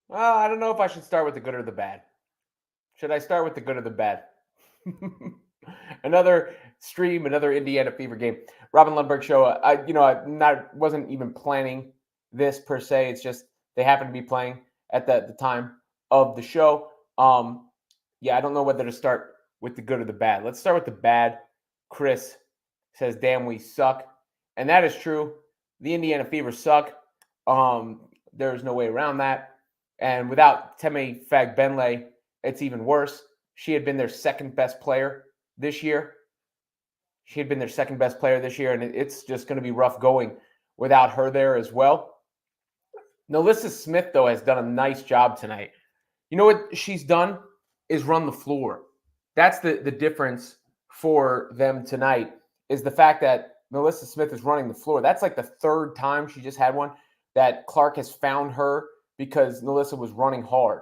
Well, I don't know if I should start with the good or the bad. Should I start with the good or the bad? Another stream, another Indiana Fever game. Robin Lundberg show. I wasn't even planning this per se. It's just they happened to be playing at the time of the show. Yeah, I don't know whether to start with the good or the bad. Let's start with the bad. Chris says, "Damn, we suck," and that is true. The Indiana Fever suck. There's no way around that. And without Teme Fagbenle, it's even worse. She had been their second best player this year. She had been their second best player this year, and it's just going to be rough going without her there as well. Nalissa Smith, though, has done a nice job tonight. You know what she's done is run the floor. That's the difference for them tonight is the fact that Nalissa Smith is running the floor. That's like the third time she just had one that Clark has found her because Nalissa was running hard.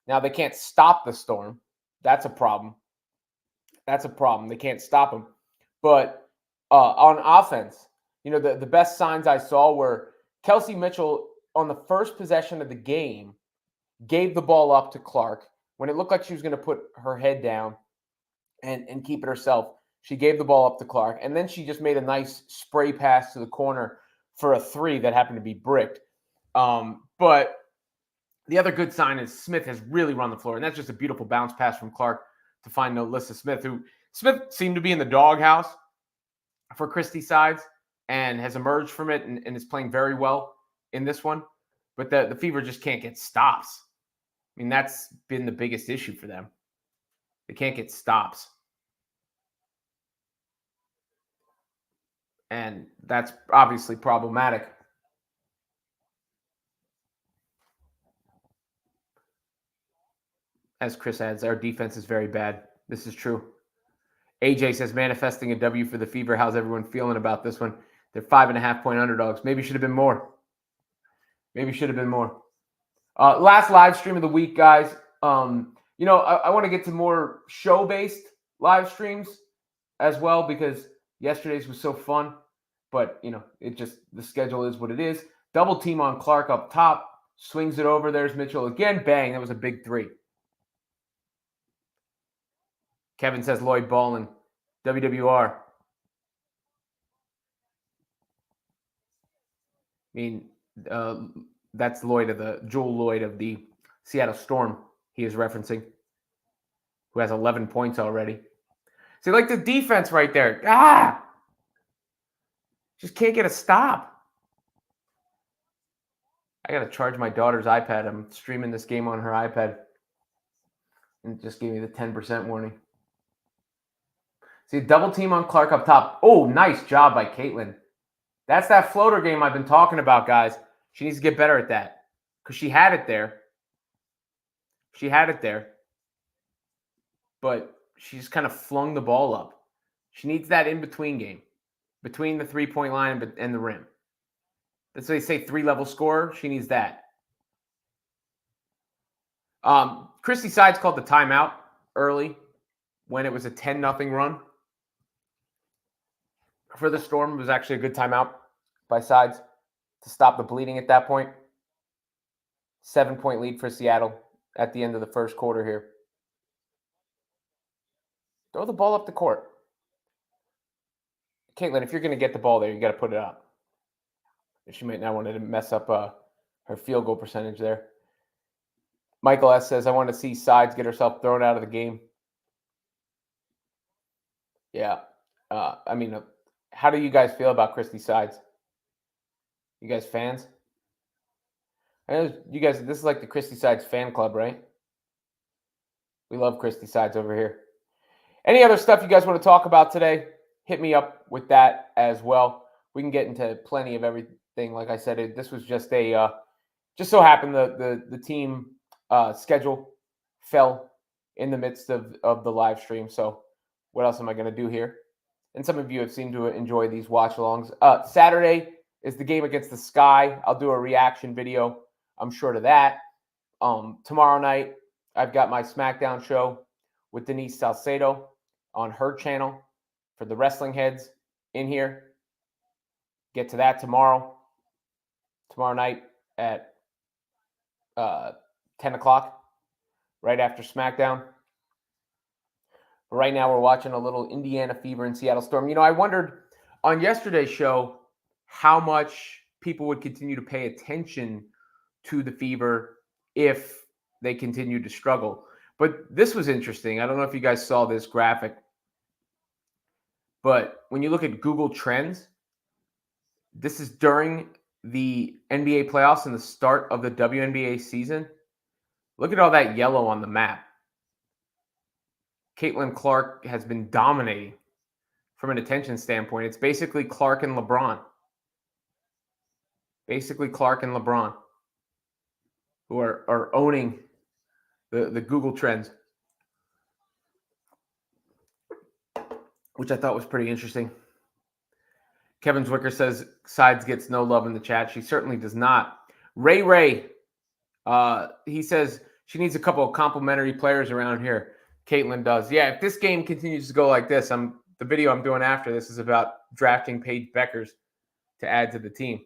Now they can't stop the Storm. That's a problem. That's a problem. They can't stop them. But on offense, the best signs I saw were Kelsey Mitchell on the first possession of the game gave the ball up to Clark when it looked like she was going to put her head down and keep it herself. She gave the ball up to Clark, and then she just made a nice spray pass to the corner for a three that happened to be bricked. But the other good sign is Smith has really run the floor, and that's just a beautiful bounce pass from Clark to find Nalissa Smith, who Smith seemed to be in the doghouse for Christy Sides and has emerged from it and is playing very well in this one. But the Fever just can't get stops. I mean, that's been the biggest issue for them. They can't get stops. And that's obviously problematic. As Chris adds, our defense is very bad. This is true. AJ says, manifesting a W for the Fever. How's everyone feeling about this one? They're 5.5-point underdogs. Maybe should have been more. Maybe should have been more. Last live stream of the week, guys. I want to get to more show-based live streams as well because yesterday's was so fun. But, the schedule is what it is. Double team on Clark up top. Swings it over. There's Mitchell again. Bang. That was a big three. Kevin says Lloyd Ballin. WWR. I mean, that's Joel Lloyd of the Seattle Storm he is referencing, who has 11 points already. See, like the defense right there. Just can't get a stop. I got to charge my daughter's iPad. I'm streaming this game on her iPad. And it just gave me the 10% warning. See, double team on Clark up top. Oh, nice job by Caitlin. That's that floater game I've been talking about, guys. She needs to get better at that because she had it there. But she just kind of flung the ball up. She needs that in-between game, between the three-point line and the rim. That's what they say, three-level scorer. She needs that. Christy Sides called the timeout early when it was a 10-0 run. For the Storm, it was actually a good timeout by Sides to stop the bleeding at that point. 7-point lead for Seattle at the end of the first quarter here. Throw the ball up the court. Caitlin, if you're going to get the ball there, you got to put it up. She might not want to mess up her field goal percentage there. Michael S. says, I want to see Sides get herself thrown out of the game. Yeah. How do you guys feel about Christy Sides? You guys fans? I know you guys, this is like the Christy Sides fan club, right? We love Christy Sides over here. Any other stuff you guys want to talk about today? Hit me up with that as well. We can get into plenty of everything. Like I said, this was just just so happened the team schedule fell in the midst of the live stream. So what else am I going to do here? And some of you have seemed to enjoy these watch-alongs. Saturday is the game against the Sky. I'll do a reaction video, I'm sure, to that. Tomorrow night, I've got my SmackDown show with Denise Salcedo on her channel for the wrestling heads in here. Get to that tomorrow night at 10 o'clock, right after SmackDown. But right now, we're watching a little Indiana Fever and Seattle Storm. You know, I wondered on yesterday's show how much people would continue to pay attention to the Fever if they continued to struggle. But this was interesting. I don't know if you guys saw this graphic, but when you look at Google Trends, this is during the NBA playoffs and the start of the WNBA season. Look at all that yellow on the map. Caitlin Clark has been dominating from an attention standpoint. It's basically Clark and LeBron. Basically Clark and LeBron who are owning the Google Trends, which I thought was pretty interesting. Kevin Zwicker says Sides gets no love in the chat. She certainly does not. Ray, he says she needs a couple of complimentary players around here. Caitlin does. Yeah, if this game continues to go like this, the video I'm doing after this is about drafting Paige Beckers to add to the team.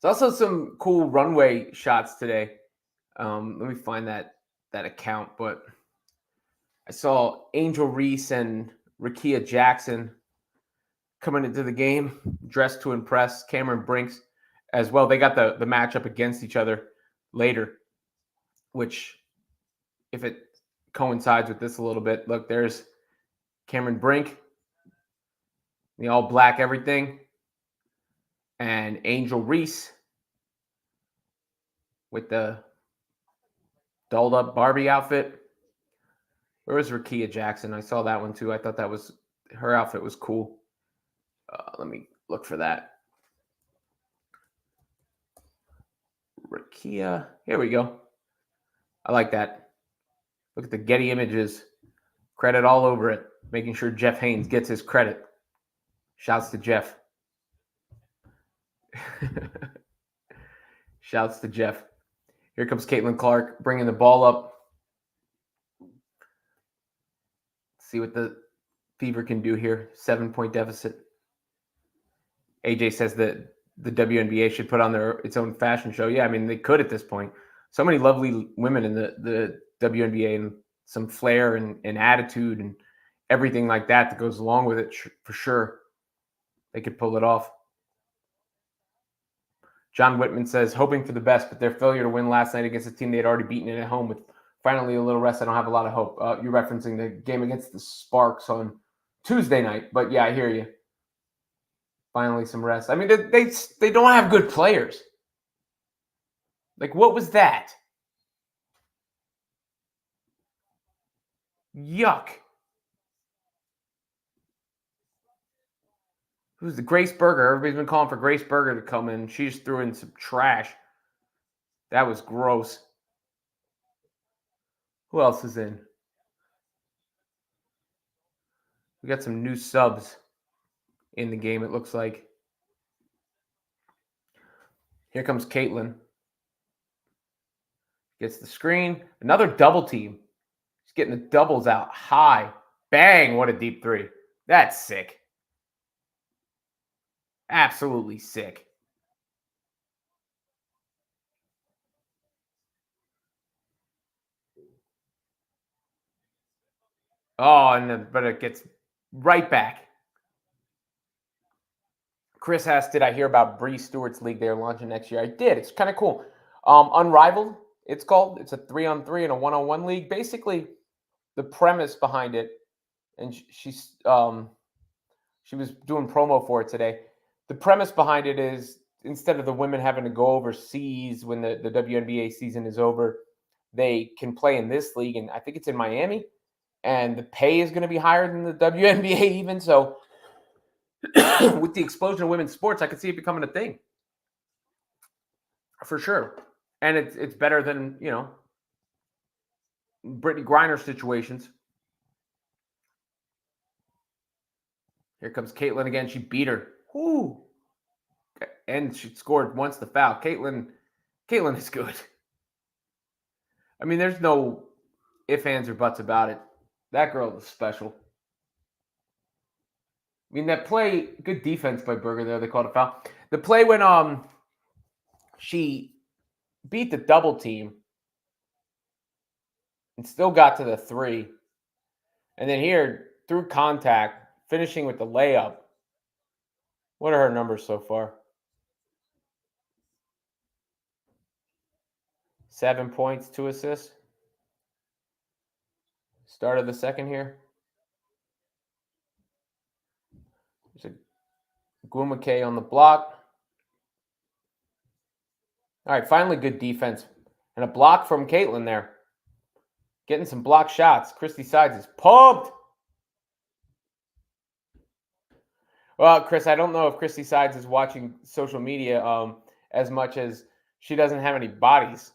There's also some cool runway shots today. Let me find that account, but I saw Angel Reese and Rakia Jackson coming into the game dressed to impress. Cameron Brinks as well. They got the matchup against each other later, which if it coincides with this a little bit, look, there's Cameron Brink, the all black everything, and Angel Reese with the dolled up Barbie outfit. Where was Rakia Jackson? I saw that one too. I thought her outfit was cool. Let me look for that. Rakia, here we go. I like that. Look at the Getty Images. Credit all over it. Making sure Jeff Haynes gets his credit. Shouts to Jeff. Shouts to Jeff. Here comes Caitlin Clark bringing the ball up. See what the Fever can do here. 7-point deficit. AJ says that the WNBA should put on its own fashion show. Yeah, I mean, they could at this point. So many lovely women in the WNBA and some flair and attitude and everything like that goes along with it for sure. They could pull it off. John Whitman says, hoping for the best, but their failure to win last night against a team they had already beaten at home with finally a little rest. I don't have a lot of hope. You're referencing the game against the Sparks on Tuesday night, but yeah, I hear you. Finally some rest. I mean, they don't have good players. Like, what was that? Yuck. Who's the Grace Berger? Everybody's been calling for Grace Berger to come in. She just threw in some trash. That was gross. Who else is in? We got some new subs in the game, it looks like. Here comes Caitlin. Gets the screen. Another double team. She's getting the doubles out high. Bang, what a deep three. That's sick. Absolutely sick. Oh, but it gets right back. Chris asked, did I hear about Bree Stewart's league they're launching next year? I did. It's kind of cool. Unrivaled, it's called. It's a 3-on-3 and a 1-on-1 league. Basically, the premise behind it, and she was doing promo for it today. The premise behind it is instead of the women having to go overseas when the WNBA season is over, they can play in this league, and I think it's in Miami, and the pay is going to be higher than the WNBA even. So with the explosion of women's sports, I could see it becoming a thing for sure. And it's better than, Brittany Griner situations. Here comes Caitlin again. She beat her. Woo. And she scored once the foul. Caitlin is good. I mean, there's no ifs, ands, or buts about it. That girl is special. I mean, that play, good defense by Berger there. They called a foul. The play when she beat the double team and still got to the 3. And then here, through contact, finishing with the layup. What are her numbers so far? 7 points, 2 assists. Start of the second here. There's a Gwumake on the block. All right, finally good defense. And a block from Caitlin there. Getting some block shots. Christy Sides is pumped. Well, Chris, I don't know if Christy Sides is watching social media as much as she doesn't have any bodies.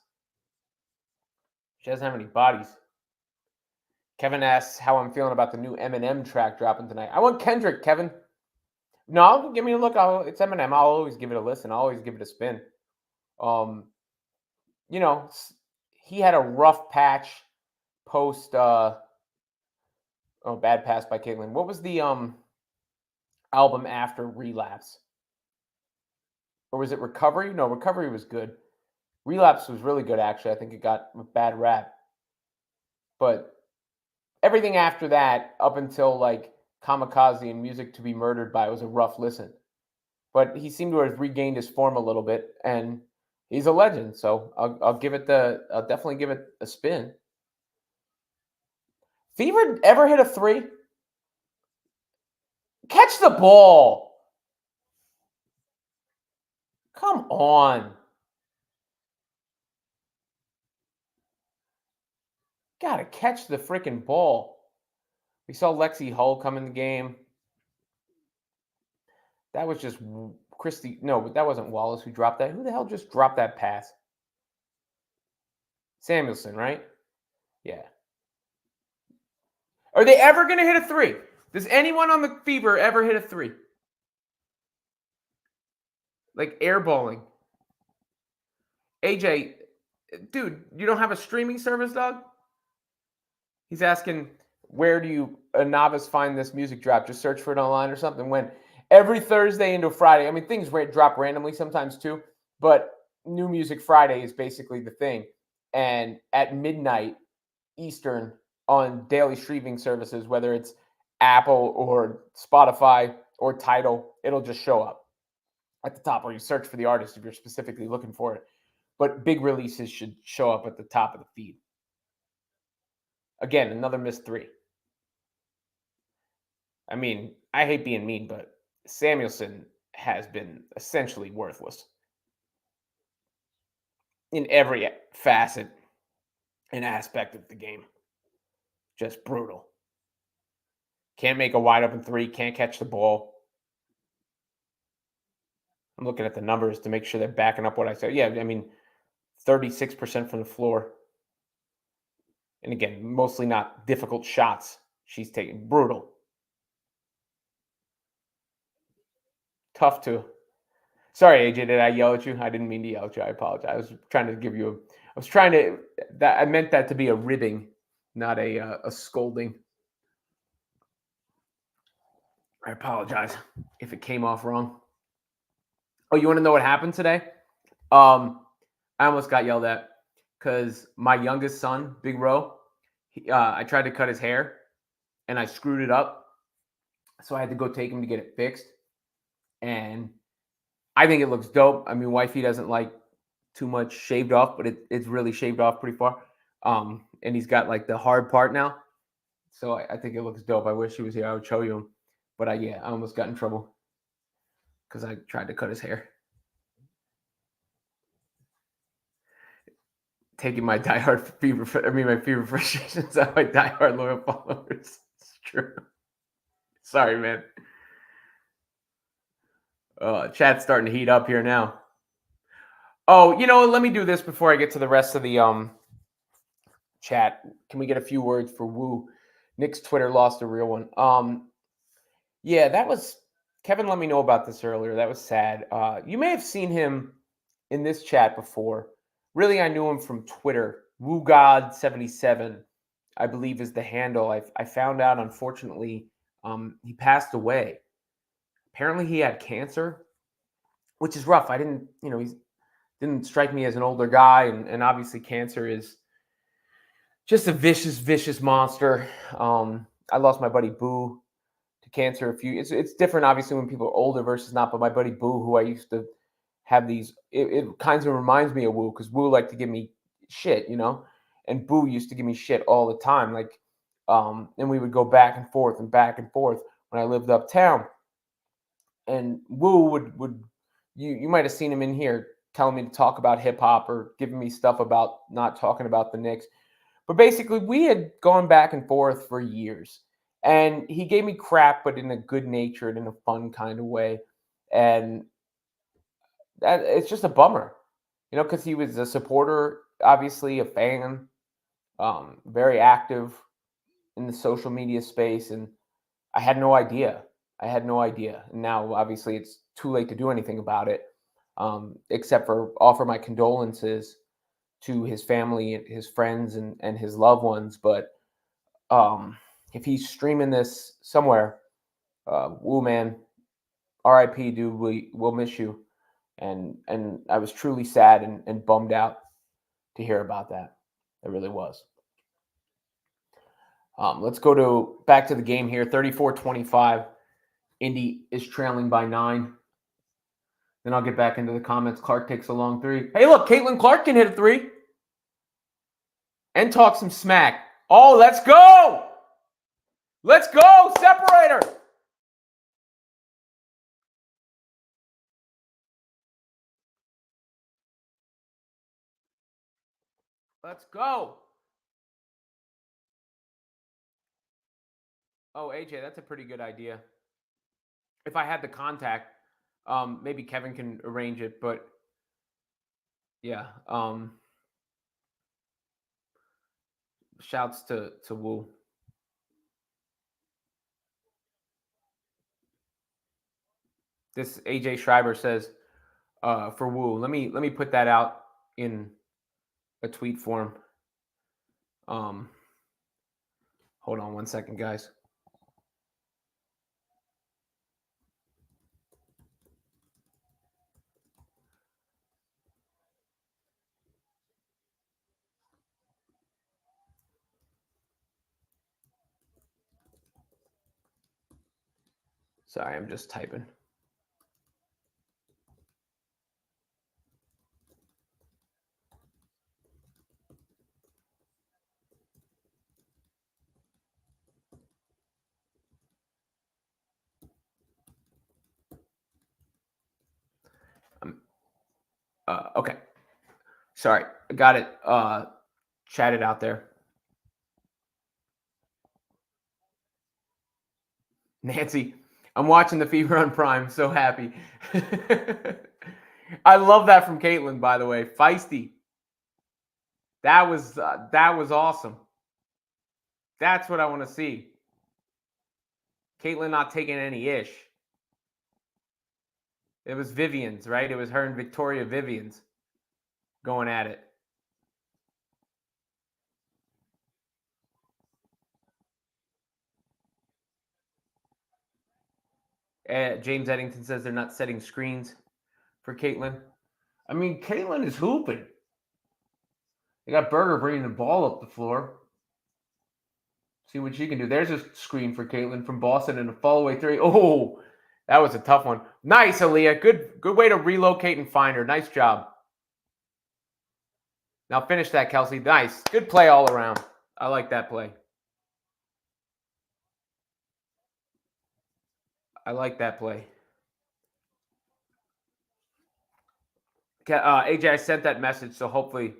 She doesn't have any bodies. Kevin asks how I'm feeling about the new Eminem track dropping tonight. I want Kendrick, Kevin. No, give me a look. It's Eminem. I'll always give it a listen. I'll always give it a spin. You know, he had a rough patch post. Bad pass by Caitlin. What was the album after Relapse? Or was it Recovery? No, Recovery was good. Relapse was really good, actually. I think it got a bad rap. But everything after that, up until like Kamikaze and Music to Be Murdered By, was a rough listen. But he seemed to have regained his form a little bit, and he's a legend. So I'll definitely give it a spin. Fever ever hit a 3? Catch the ball. Come on. Gotta catch the freaking ball. We saw Lexi Hull come in the game. That was just Christy. No, but that wasn't Wallace who dropped that. Who the hell just dropped that pass? Samuelson, right? Yeah. Are they ever going to hit a 3? Does anyone on the Fever ever hit a 3? Like airballing. AJ, dude, you don't have a streaming service, dog? He's asking, where do a novice find this music drop? Just search for it online or something. When every Thursday into Friday, I mean, things drop randomly sometimes too, but New Music Friday is basically the thing. And at midnight Eastern on daily streaming services, whether it's Apple or Spotify or Tidal, it'll just show up at the top, or you search for the artist if you're specifically looking for it. But big releases should show up at the top of the feed. Again, another missed 3. I mean, I hate being mean, but Samuelson has been essentially worthless in every facet and aspect of the game. Just brutal. Can't make a wide open 3, can't catch the ball. I'm looking at the numbers to make sure they're backing up what I said. Yeah, I mean, 36% from the floor. And again, mostly not difficult shots she's taking. Brutal. Tough to. Sorry, AJ, did I yell at you? I didn't mean to yell at you. I apologize. I was trying to give you I meant that to be a ribbing, not a scolding. I apologize if it came off wrong. Oh, you want to know what happened today? I almost got yelled at because my youngest son, Big Ro, I tried to cut his hair and I screwed it up. So I had to go take him to get it fixed. And I think it looks dope. I mean, wifey doesn't like too much shaved off, but it's really shaved off pretty far. And he's got like the hard part now. So I think it looks dope. I wish he was here. I would show you him. But I almost got in trouble because I tried to cut his hair. Taking my diehard my fever frustrations out my diehard loyal followers. It's true. Sorry, man. Chat's starting to heat up here now. Oh, let me do this before I get to the rest of the chat. Can we get a few words for Woo? Nick's Twitter lost a real one. Yeah, that was Kevin. Let me know about this earlier. That was sad. You may have seen him in this chat before. Really, I knew him from Twitter. WooGod77, I believe, is the handle. I found out, unfortunately, he passed away. Apparently, he had cancer, which is rough. I didn't, didn't strike me as an older guy, and obviously cancer is just a vicious, vicious monster. I lost my buddy Boo to cancer it's different obviously when people are older versus not, but my buddy Boo, who I used to have these, it kind of reminds me of Woo, because Woo liked to give me shit, and Boo used to give me shit all the time, like, and we would go back and forth when I lived uptown, and Woo would you might have seen him in here telling me to talk about hip hop or giving me stuff about not talking about the Knicks. But basically, we had gone back and forth for years. And he gave me crap, but in a good natured, in a fun kind of way. And it's just a bummer, because he was a supporter, obviously a fan, very active in the social media space. And I had no idea. And now, obviously, it's too late to do anything about it, except for offer my condolences to his family, his friends, and his loved ones. But if he's streaming this somewhere, Woo man, R.I.P. dude, we'll miss you. And I was truly sad and bummed out to hear about that. It really was. Let's go back to the game here. 34-25. Indy is trailing by 9. Then I'll get back into the comments. Clark takes a long 3. Hey, look, Caitlin Clark can hit a 3. And talk some smack. Oh, let's go! Let's go! Separator! Let's go! Oh, AJ, that's a pretty good idea. If I had the contact, maybe Kevin can arrange it, but yeah. Shouts to Woo. This AJ Schreiber says for Woo. Let me put that out in a tweet form. Hold on one second, guys. Sorry, I'm just typing. Okay. Sorry, I got it chatted out there. Nancy, I'm watching the Fever on Prime. So happy. I love that from Caitlin, by the way. Feisty. That was awesome. That's what I want to see. Caitlin not taking any ish. It was Vivian's, right? It was her and Victoria Vivian's going at it. James Eddington says they're not setting screens for Caitlin. I mean, Caitlin is hooping. They got Berger bringing the ball up the floor. See what she can do. There's a screen for Caitlin from Boston and a fall-away 3. Oh, that was a tough one. Nice, Aliyah. Good way to relocate and find her. Nice job. Now finish that, Kelsey. Nice. Good play all around. I like that play. I like that play. AJ, I sent that message, so hopefully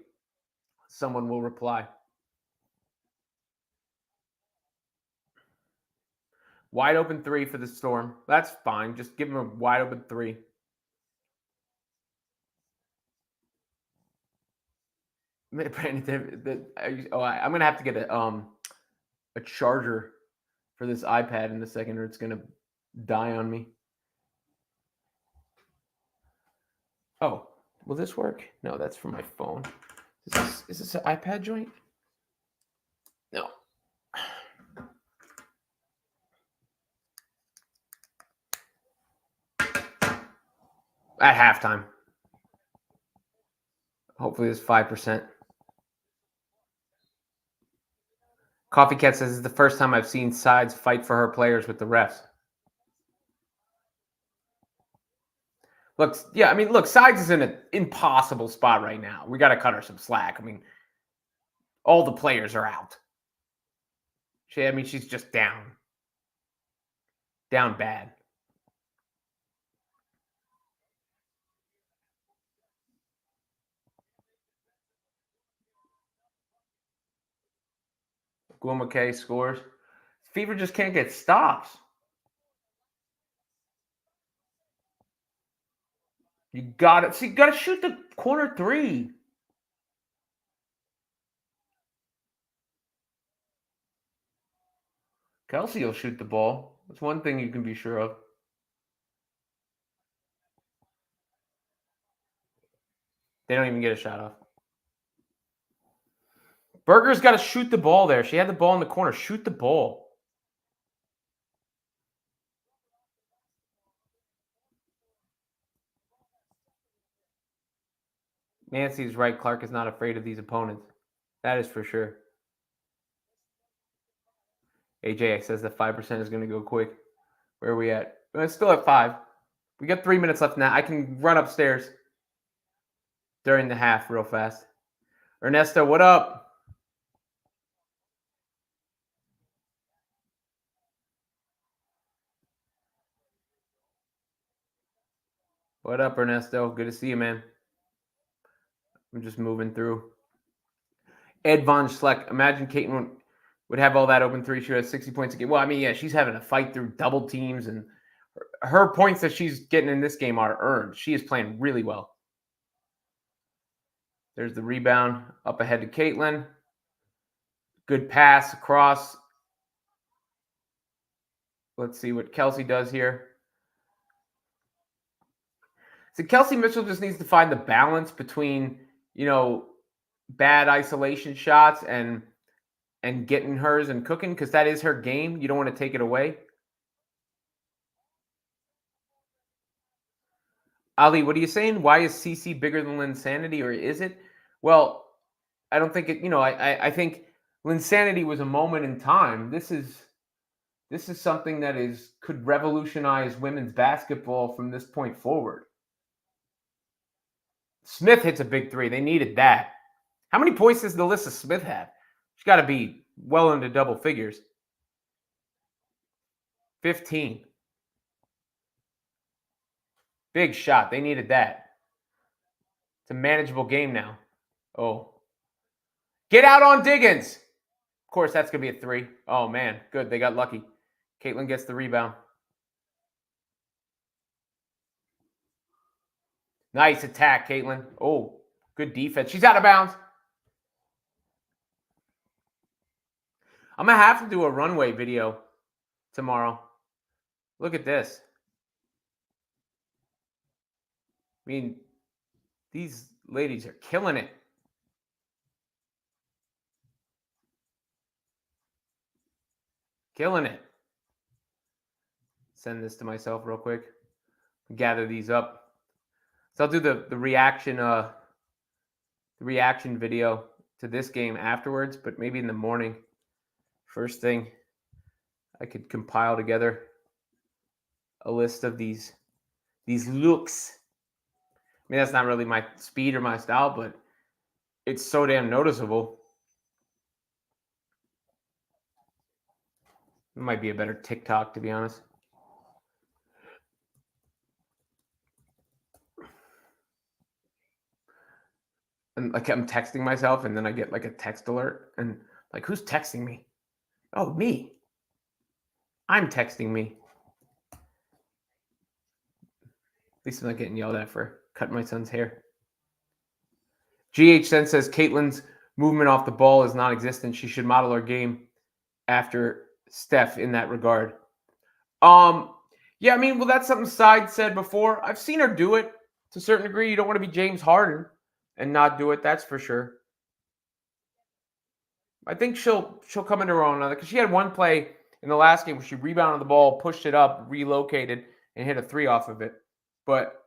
someone will reply. Wide open 3 for the Storm. That's fine. Just give them a wide open 3. Brandon, I'm going to have to get a charger for this iPad in a second, or it's going to die on me. Oh, will this work? No, that's from my phone. Is this an iPad joint? No. At halftime. Hopefully it's 5%. Coffee Cat says it's the first time I've seen Sides fight for her players with the refs. Look, yeah, I mean, look, Sides is in an impossible spot right now. We got to cut her some slack. I mean, all the players are out. She's just down bad. Gwen McKay scores. Fever just can't get stops. You got it. So you got to shoot the corner three. Kelsey will shoot the ball. That's one thing you can be sure of. They don't even get a shot off. Berger's got to shoot the ball there. She had the ball in the corner. Shoot the ball. Nancy's right. Clark is not afraid of these opponents. That is for sure. AJ says that 5% is going to go quick. Where are we at? It's still at 5. We got 3 minutes left now. I can run upstairs during the half real fast. Ernesto, what up? What up, Ernesto? Good to see you, man. I'm just moving through. Ed Von Schleck. Imagine Caitlin would have all that open three. She has 60 points a game. Well, I mean, yeah, she's having to fight through double teams, and her points that she's getting in this game are earned. She is playing really well. There's the rebound up ahead to Caitlin. Good pass across. Let's see what Kelsey does here. So Kelsey Mitchell just needs to find the balance between, bad isolation shots and getting hers and cooking, because that is her game. You don't want to take it away. Ali, what are you saying? Why is CC bigger than Linsanity, or is it? Well, I don't think it, I think Linsanity was a moment in time. This is something that could revolutionize women's basketball from this point forward. Smith hits a big three. They needed that. How many points does Alyssa Smith have? She's got to be well into double figures. 15. Big shot. They needed that. It's a manageable game now. Oh. Get out on Diggins. Of course, that's going to be a 3. Oh, man. Good. They got lucky. Caitlin gets the rebound. Nice attack, Caitlin. Oh, good defense. She's out of bounds. I'm going to have to do a runway video tomorrow. Look at this. I mean, these ladies are killing it. Killing it. Send this to myself real quick. Gather these up. So I'll do the reaction video to this game afterwards, but maybe in the morning. First thing, I could compile together a list of these looks. I mean, that's not really my speed or my style, but it's so damn noticeable. It might be a better TikTok, to be honest. And like I'm texting myself, and then I get like a text alert, and like, who's texting me? Oh, me. I'm texting me. At least I'm not getting yelled at for cutting my son's hair. GH then says Caitlin's movement off the ball is non-existent. She should model her game after Steph in that regard. Yeah, I mean, well, that's something Side said before. I've seen her do it to a certain degree. You don't want to be James Harden and not do it. That's for sure. I think she'll come into her own, because she had one play in the last game where she rebounded the ball, pushed it up, relocated, and hit a 3 off of it. But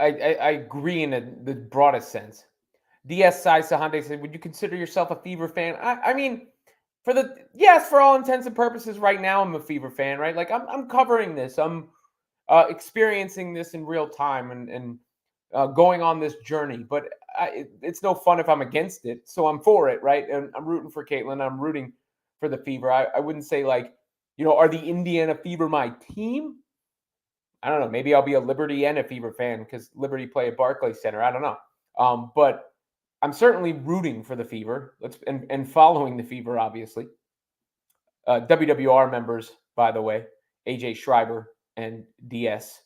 I agree in the broadest sense. DS Size Sahande said, "Would you consider yourself a Fever fan?" I mean, yes, for all intents and purposes, right now I'm a Fever fan, right? Like I'm covering this, I'm experiencing this in real time, and going on this journey. But it's no fun if I'm against it, so I'm for it, right? And I'm rooting for Caitlin. I'm rooting for the Fever. I wouldn't say like, are the Indiana Fever my team? I don't know. Maybe I'll be a Liberty and a Fever fan because Liberty play at Barclays Center. I don't know. But I'm certainly rooting for the Fever. And following the Fever, obviously. WWR members, by the way, AJ Schreiber and DS.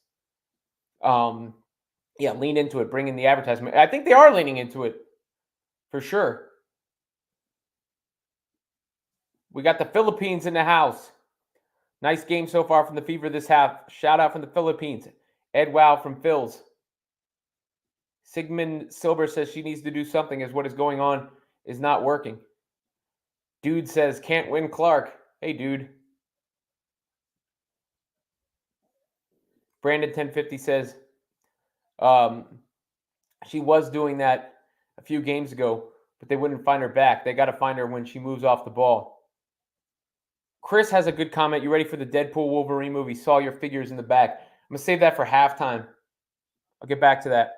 Yeah, lean into it. Bring in the advertisement. I think they are leaning into it for sure. We got the Philippines in the house. Nice game so far from the Fever this half. Shout out from the Philippines. Ed Wow from Phil's. Sigmund Silber says she needs to do something as what is going on is not working. Dude says can't win Clark. Hey, dude. Brandon 1050 says she was doing that a few games ago, but they wouldn't find her back. They got to find her when she moves off the ball. Chris has a good comment. You ready for the Deadpool Wolverine movie? Saw your figures in the back. I'm going to save that for halftime. I'll get back to that.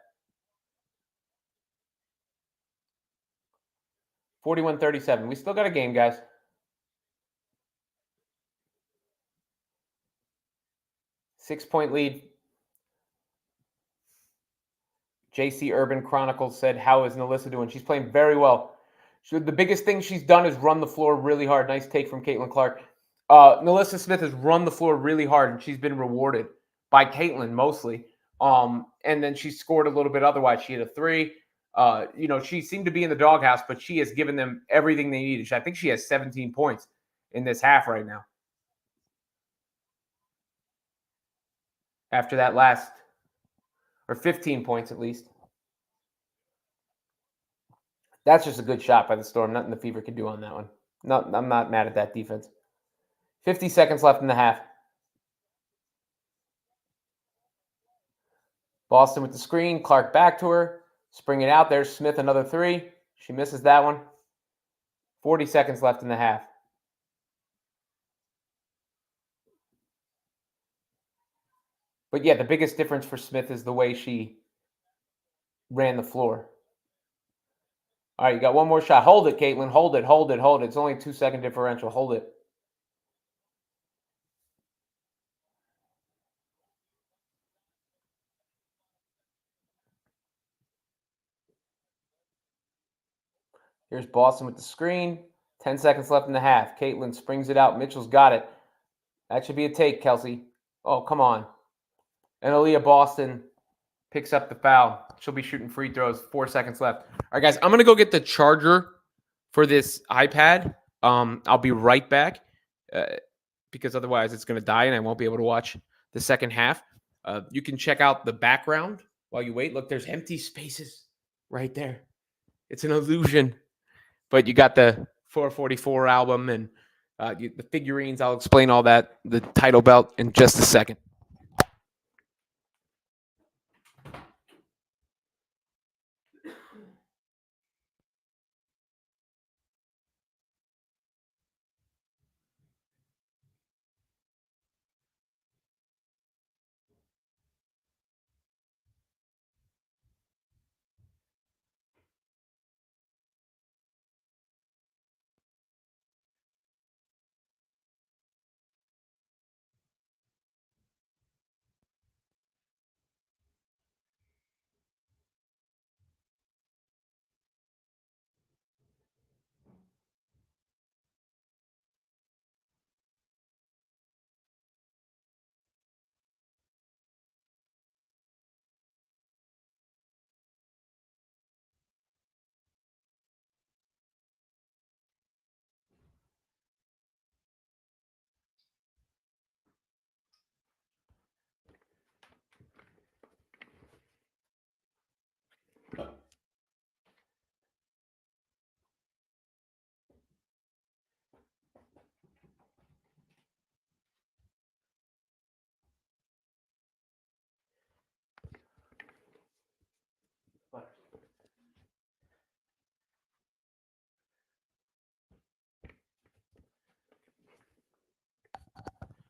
41-37. We still got a game, guys. Six-point lead. JC Urban Chronicles said, how is Nalissa doing? She's playing very well. The biggest thing she's done is run the floor really hard. Nice take from Caitlin Clark. Nalissa Smith has run the floor really hard, and she's been rewarded by Caitlin mostly. And then she scored a little bit otherwise. She hit a three. She seemed to be in the doghouse, but she has given them everything they needed. I think she has 17 points in this half right now. After that last, or 15 points at least. That's just a good shot by the Storm. Nothing the Fever can do on that one. No, I'm not mad at that defense. 50 seconds left in the half. Boston with the screen. Clark back to her. Spring it out. There's Smith, another three. She misses that one. 40 seconds left in the half. But yeah, the biggest difference for Smith is the way she ran the floor. All right, you got one more shot. Hold it, Caitlin. Hold it, hold it, hold it. It's only a 2-second differential. Hold it. Here's Boston with the screen. 10 seconds left in the half. Caitlin springs it out. Mitchell's got it. That should be a take, Kelsey. Oh, come on. And Aliyah Boston picks up the foul. She'll be shooting free throws. 4 seconds left. All right, guys, I'm going to go get the charger for this iPad. I'll be right back because otherwise it's going to die and I won't be able to watch the second half. You can check out the background while you wait. Look, there's empty spaces right there. It's an illusion. But you got the 444 album and the figurines. I'll explain all that, the title belt in just a second.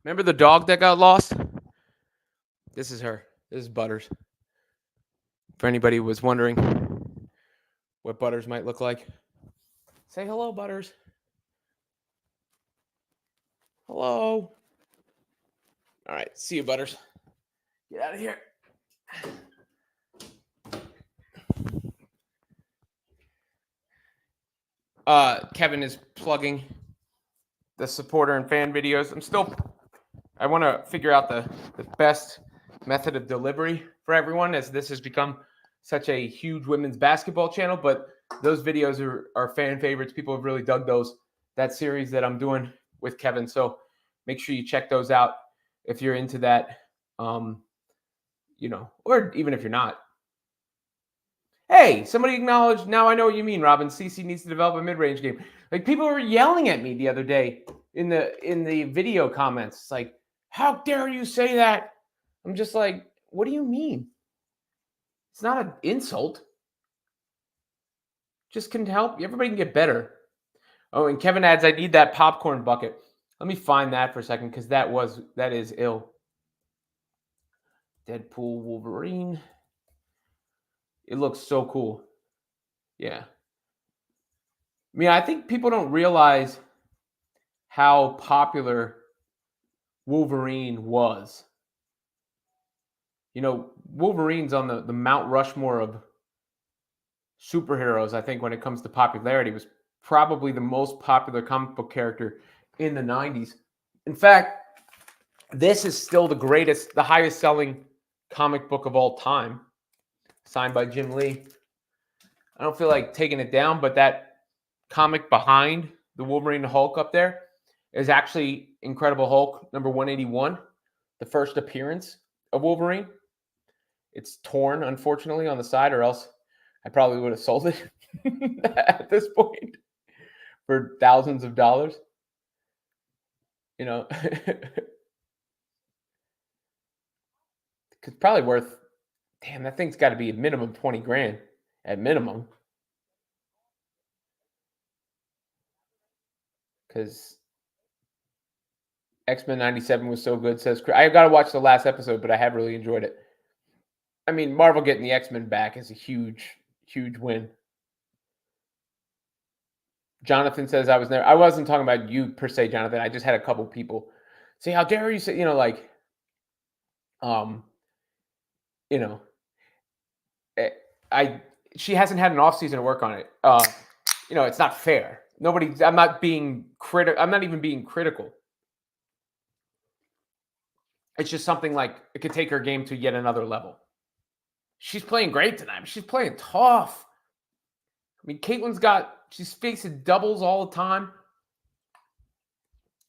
Remember the dog that got lost? This is her. This is Butters. For anybody who was wondering what Butters might look like. Say hello, Butters. Hello. All right. See you, Butters. Get out of here. Kevin is plugging the supporter and fan videos. I want to figure out the best method of delivery for everyone, as this has become such a huge women's basketball channel, but those videos are fan favorites. People have really dug those, that series that I'm doing with Kevin. So make sure you check those out if you're into that, or even if you're not. Hey, somebody acknowledged. Now I know what you mean, Robin. CC needs to develop a mid-range game. Like, people were yelling at me the other day in the video comments. It's like, how dare you say that? I'm just like, what do you mean? It's not an insult. Just can help. Everybody can get better. Oh, and Kevin adds, I need that popcorn bucket. Let me find that for a second, because that is ill. Deadpool Wolverine. It looks so cool. Yeah. I mean, I think people don't realize how popular Wolverine was. Wolverine's on the Mount Rushmore of superheroes, I think, when it comes to popularity. Was probably the most popular comic book character in the 90s. In fact, this is still the highest selling comic book of all time, signed by Jim Lee. I don't feel like taking it down, but that comic behind the Wolverine Hulk up there is actually Incredible Hulk number 181, the first appearance of Wolverine. It's torn, unfortunately, on the side, or else I probably would have sold it at this point for thousands of dollars. It's probably worth, damn, that thing's got to be a minimum 20 grand at minimum. Because X-Men 97 was so good, says Chris. I got to watch the last episode, but I have really enjoyed it. I mean, Marvel getting the X-Men back is a huge, huge win. Jonathan says I wasn't talking about you per se, Jonathan. I just had a couple people say, how dare you say, she hasn't had an off season to work on it. It's not fair. I'm not being critical. I'm not even being critical. It's just something like it could take her game to yet another level. She's playing great tonight. She's playing tough. I mean, she's facing doubles all the time.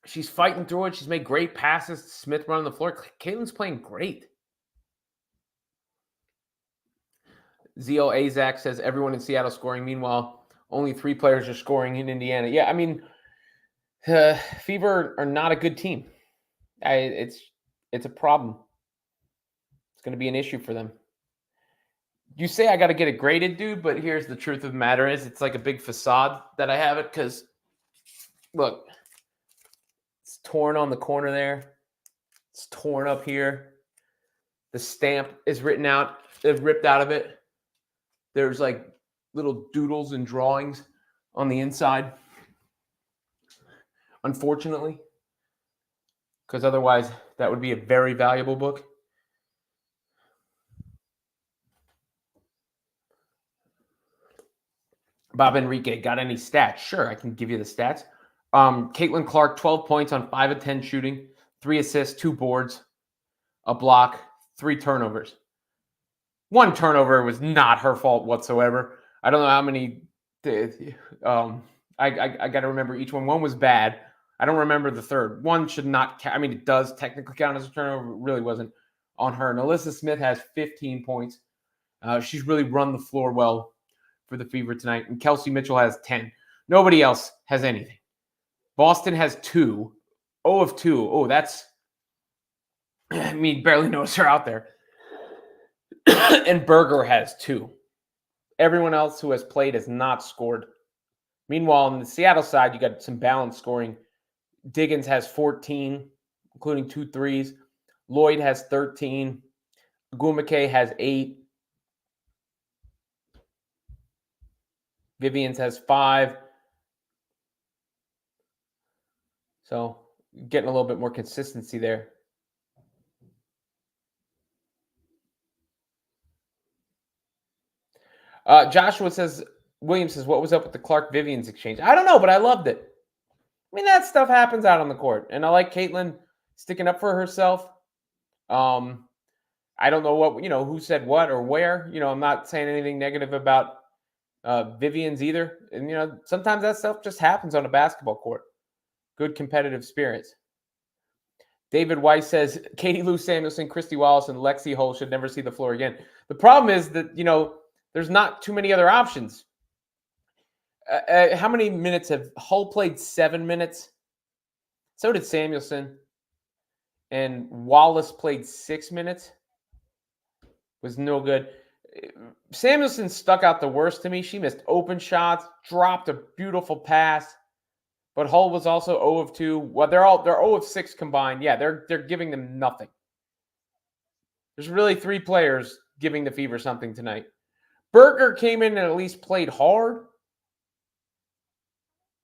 She's fighting through it. She's made great passes to Smith running the floor. Caitlin's playing great. Zio Azak says everyone in Seattle scoring. Meanwhile, only 3 players are scoring in Indiana. Yeah, I mean, Fever are not a good team. It's a problem. It's going to be an issue for them. You say I got to get it graded, dude, but here's the truth of the matter is it's like a big facade that I have it, because, look, it's torn on the corner there. It's torn up here. The stamp is ripped out of it. There's like little doodles and drawings on the inside, unfortunately, because otherwise that would be a very valuable book. Bob Enrique, got any stats? Sure, I can give you the stats. Caitlin Clark, 12 points on 5 of 10 shooting, 3 assists, 2 boards, a block, 3 turnovers. 1 turnover was not her fault whatsoever. I don't know how many. I got to remember each one. 1 was bad. I don't remember the third. 1 should not count. I mean, it does technically count as a turnover. It really wasn't on her. And Alyssa Smith has 15 points. She's really run the floor well for the Fever tonight. And Kelsey Mitchell has 10. Nobody else has anything. Boston has 2. 0 of 2. Oh, that's, I mean, barely notice her out there. And Berger has 2. Everyone else who has played has not scored. Meanwhile, on the Seattle side, you got some balanced scoring. Diggins has 14. including 2 threes. Lloyd has 13. Gumake has 8. Vivians has 5. So getting a little bit more consistency there. Joshua says, Williams says, what was up with the Clark Vivians exchange? I don't know, but I loved it. I mean, that stuff happens out on the court. And I like Caitlin sticking up for herself. I don't know what, who said what or where. I'm not saying anything negative about Vivians either. And, sometimes that stuff just happens on a basketball court. Good competitive spirits. David Weiss says, Katie Lou Samuelson, Christy Wallace, and Lexi Hull should never see the floor again. The problem is that, there's not too many other options. How many minutes have Hull played? 7 minutes. So did Samuelson. And Wallace played 6 minutes. Was no good. Samuelson stuck out the worst to me. She missed open shots, dropped a beautiful pass. But Hull was also 0 of 2. Well, they're 0 of 6 combined. Yeah, they're giving them nothing. There's really 3 players giving the Fever something tonight. Berger came in and at least played hard.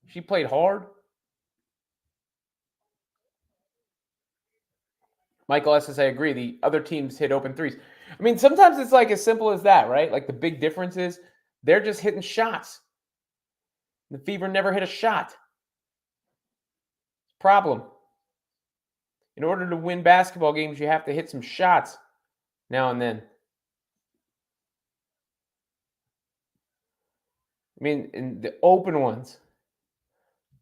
She played hard. Michael S. says, I agree. The other teams hit open threes. I mean, sometimes it's like as simple as that, right? Like the big difference is they're just hitting shots. The Fever never hit a shot. Problem. In order to win basketball games, you have to hit some shots now and then. I mean, in the open ones,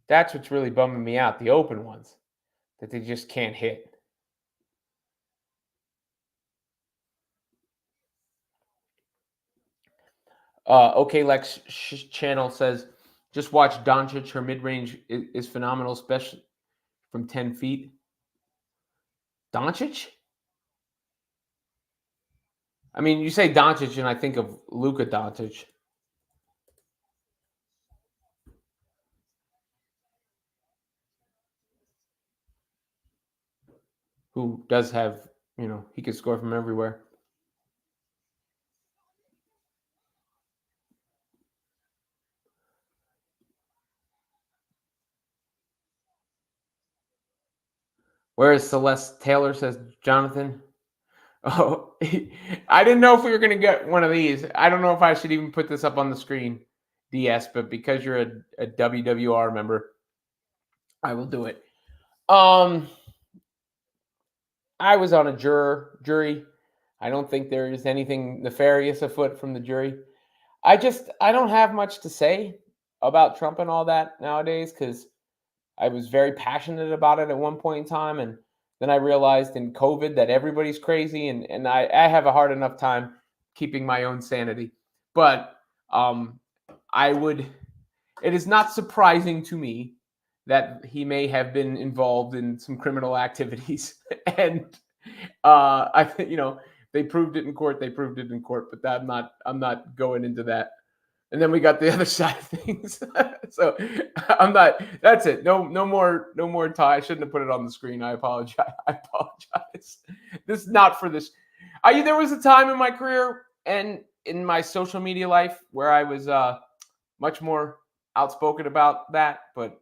that's what's really bumming me out. The open ones that they just can't hit. Okay, Lex channel says, just watch Doncic. Her mid-range is phenomenal, especially from 10 feet. Doncic? I mean, you say Doncic, and I think of Luka Doncic. Who does have, he can score from everywhere. Whereas Celeste Taylor says, Jonathan, oh, I didn't know if we were going to get one of these. I don't know if I should even put this up on the screen, DS, but because you're a WWR member, I will do it. I was on a jury. I don't think there is anything nefarious afoot from the jury. I don't have much to say about Trump and all that nowadays because I was very passionate about it at one point in time. And then I realized in COVID that everybody's crazy. And I have a hard enough time keeping my own sanity. But it is not surprising to me that he may have been involved in some criminal activities. And I think, they proved it in court. But I'm not going into that. And then we got the other side of things. So that's it. No more tie. I shouldn't have put it on the screen. I apologize. This is not for this. There was a time in my career and in my social media life where I was much more outspoken about that, but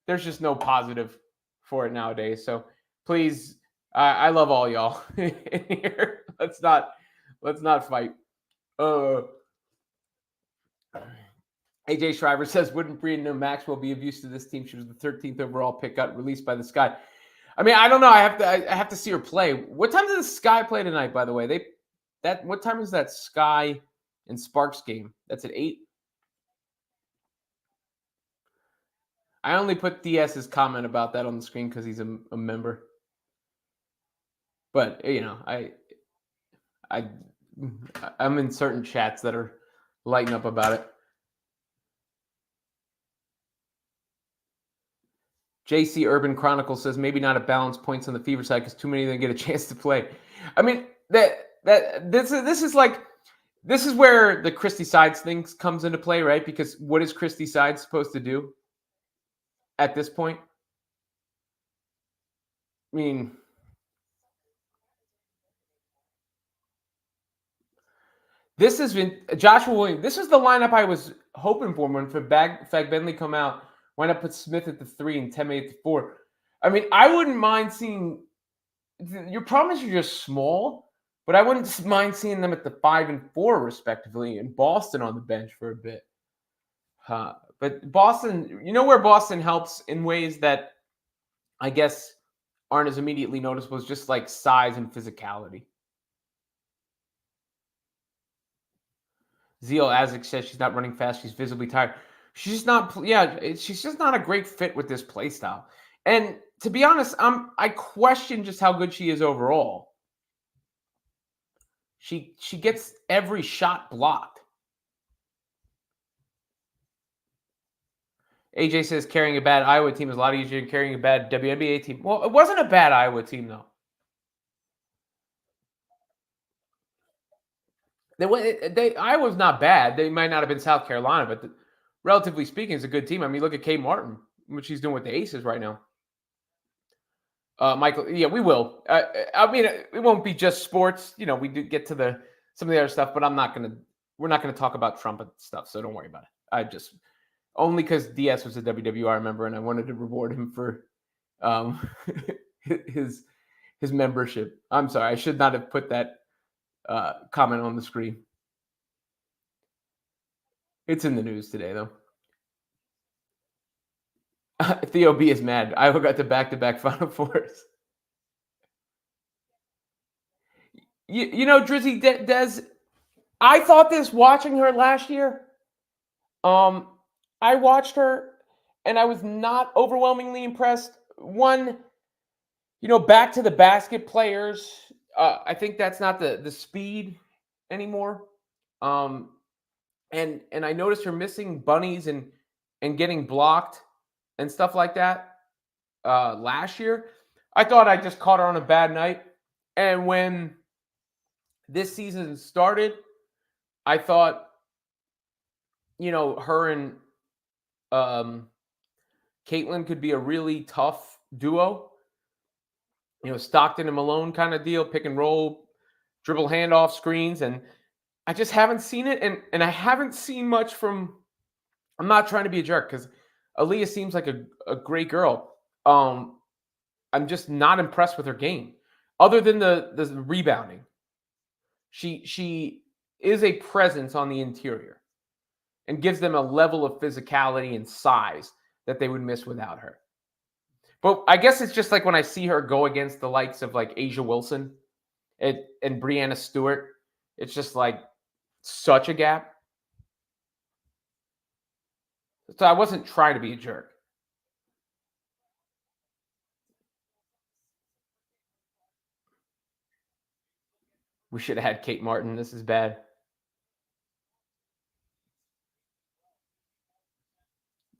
there's just no positive for it nowadays. So please, I love all y'all in here. Let's not fight. AJ Shriver says, wouldn't Brianna Maxwell be of use to this team? She was the 13th overall pick, got released by the Sky. I mean, I don't know. I have to see her play. What time does the Sky play tonight, by the way? What time is that Sky and Sparks game? That's at 8. I only put DS's comment about that on the screen because he's a member. But I'm in certain chats that are lighting up about it. JC Urban Chronicle says maybe not a balanced points on the Fever side because too many of them get a chance to play. I mean this is where the Christy Sides thing comes into play, right? Because what is Christy Sides supposed to do at this point? I mean, this has been Joshua Williams. This was the lineup I was hoping for when Fagbenley come out. Why not put Smith at the 3 and Temme at the 4? I mean, I wouldn't mind seeing. Your problem is you're just small, but I wouldn't mind seeing them at the 5 and 4 respectively, and Boston on the bench for a bit. But Boston, you know where Boston helps in ways that I guess aren't as immediately noticeable, is just like size and physicality. Zeal Azik says she's not running fast. She's visibly tired. She's just not. Yeah, she's just not a great fit with this play style. And to be honest, I question just how good she is overall. She gets every shot blocked. AJ says carrying a bad Iowa team is a lot easier than carrying a bad WNBA team. Well, it wasn't a bad Iowa team though. Iowa's not bad. They might not have been South Carolina, but relatively speaking, it's a good team. I mean, look at Kate Martin, what she's doing with the Aces right now. Michael, yeah, we will. I mean, it won't be just sports. You know, we do get to some of the other stuff, but we're not gonna talk about Trump and stuff, so don't worry about it. I just only because DS was a WWR member, and I wanted to reward him for his membership. I'm sorry, I should not have put that comment on the screen. It's in the news today, though. Theo B is mad. Iowa got to back-to-back Final Fours. You know, Drizzy, Des, I thought this watching her last year. I watched her, and I was not overwhelmingly impressed. One, you know, back to the basket players. I think that's not the speed anymore. And I noticed her missing bunnies and getting blocked and stuff like that last year. I thought I just caught her on a bad night. And when this season started, I thought, you know, her and Caitlin could be a really tough duo. You know, Stockton and Malone kind of deal, pick and roll, dribble handoff screens. And I just haven't seen it. And I haven't seen much from, I'm not trying to be a jerk because Aliyah seems like a great girl. I'm just not impressed with her game. Other than the rebounding. She is a presence on the interior and gives them a level of physicality and size that they would miss without her. But I guess it's just like when I see her go against the likes of like Asia Wilson and Breanna Stewart, it's just like such a gap. So I wasn't trying to be a jerk. We should have had Kate Martin. This is bad.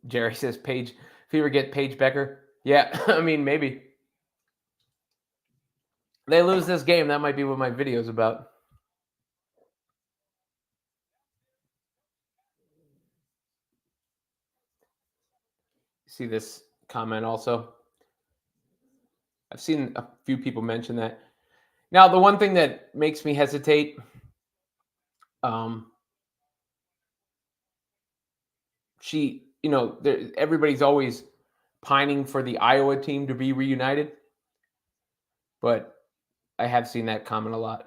Jerry says Paige, if you ever get Paige Becker. Yeah, I mean, maybe. They lose this game. That might be what my video is about. See this comment also? I've seen a few people mention that. Now, the one thing that makes me hesitate, you know, everybody's always pining for the Iowa team to be reunited, but I have seen that comment a lot.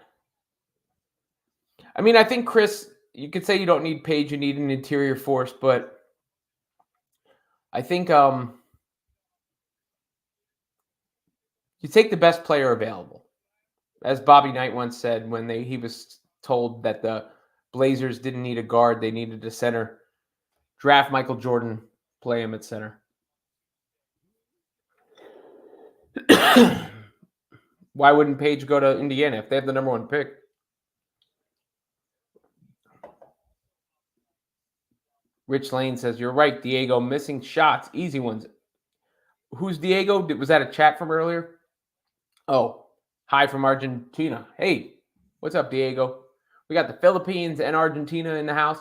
I mean, I think, Chris, you could say you don't need Paige, you need an interior force, but I think you take the best player available. As Bobby Knight once said when he was told that the Blazers didn't need a guard, they needed a center. Draft Michael Jordan, play him at center. Why wouldn't Paige go to Indiana if they have the number 1 pick? Rich Lane says, you're right, Diego. Missing shots, easy ones. Who's Diego? Was that a chat from earlier? Oh, hi from Argentina. Hey, what's up, Diego? We got the Philippines and Argentina in the house.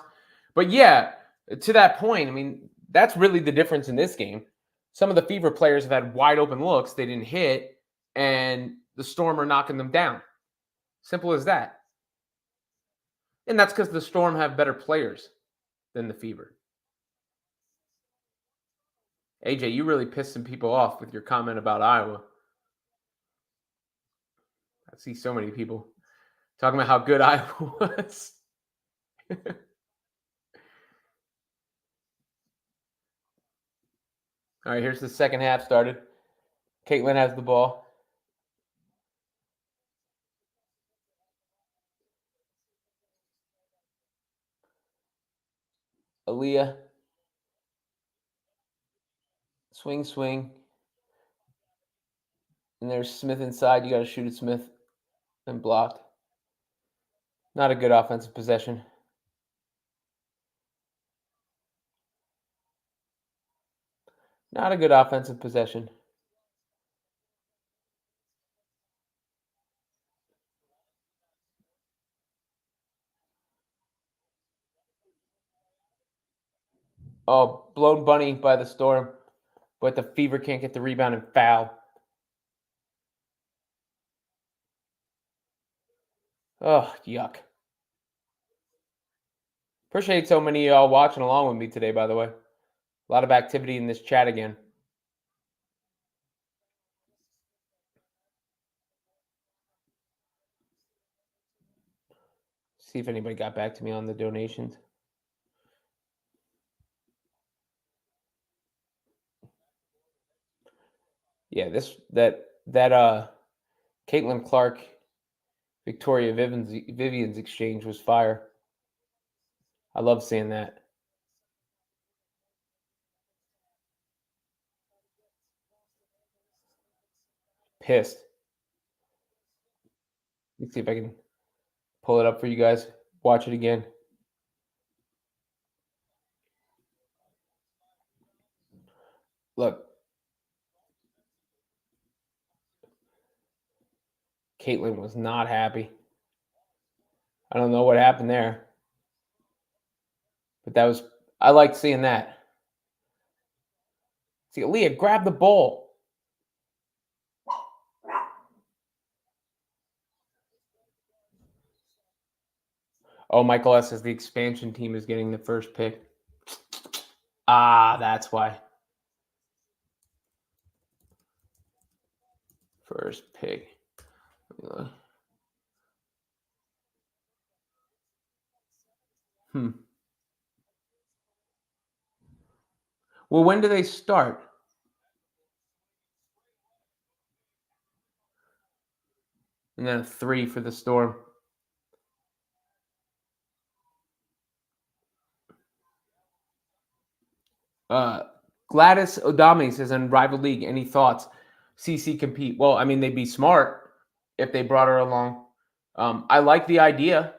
But yeah, to that point, I mean, that's really the difference in this game. Some of the Fever players have had wide open looks they didn't hit, and the Storm are knocking them down. Simple as that. And that's because the Storm have better players than the Fever. AJ, you really pissed some people off with your comment about Iowa. I see so many people talking about how good Iowa was. All right, here's the second half started. Caitlin has the ball. Aliyah. Swing, swing. And there's Smith inside. You got to shoot at Smith. And blocked. Not a good offensive possession. Not a good offensive possession. Oh, blown bunny by the Storm. But the Fever can't get the rebound and foul. Oh, yuck. Appreciate so many of y'all watching along with me today, by the way. A lot of activity in this chat again. See if anybody got back to me on the donations. Yeah, that Caitlin Clark, Victoria Vivian's exchange was fire. I love seeing that. Pissed. Let's see if I can pull it up for you guys. Watch it again. Look. Caitlin was not happy. I don't know what happened there. But I liked seeing that. See, Aliyah, grab the ball. Oh, Michael S. says the expansion team is getting the first pick. Ah, that's why. First pick. Well, when do they start? And then a 3 for the Storm. Gladys Odami says, in Rival League, any thoughts? CC compete. Well, I mean, they'd be smart if they brought her along. I like the idea.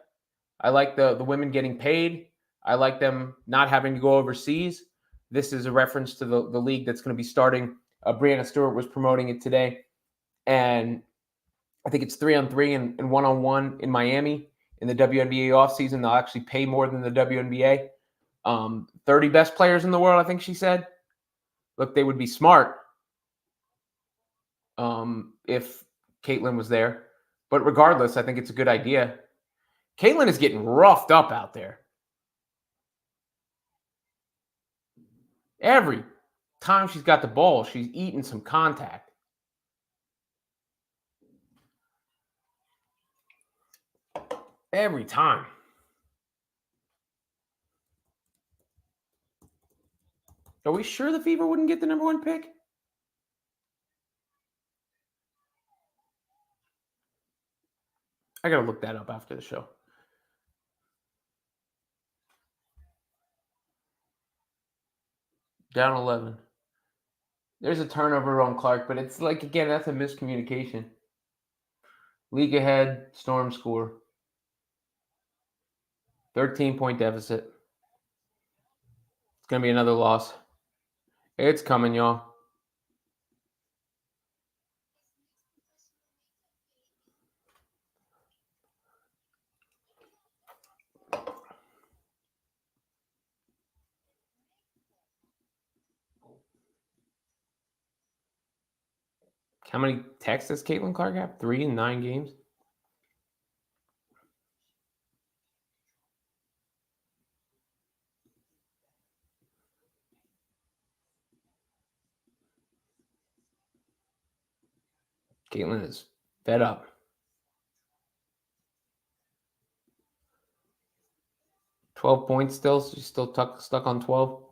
I like the women getting paid. I like them not having to go overseas. This is a reference to the league that's going to be starting. Brianna Stewart was promoting it today. And I think it's 3-on-3 and 1-on-1 in Miami in the WNBA offseason. They'll actually pay more than the WNBA. 30 best players in the world, I think she said. Look, they would be smart if Caitlin was there. But regardless, I think it's a good idea. Caitlin is getting roughed up out there. Every time she's got the ball, she's eating some contact. Every time. Are we sure the Fever wouldn't get the number 1 pick? I got to look that up after the show. Down 11. There's a turnover on Clark, but it's like, again, that's a miscommunication. League ahead, Storm score. 13-point deficit. It's going to be another loss. It's coming, y'all. How many texts does Caitlin Clark have? 3 in 9 games? Caitlin is fed up. 12 points still? So she's still stuck on 12?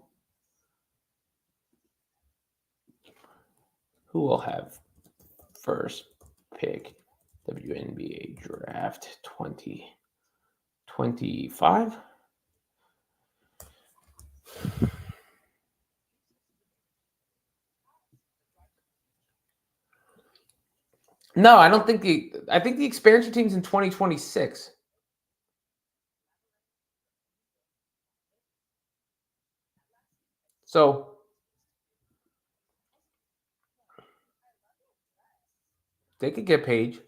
Who will have first pick WNBA Draft 2025? No, I don't think I think the expansion team's in 2026. So they could get Paige.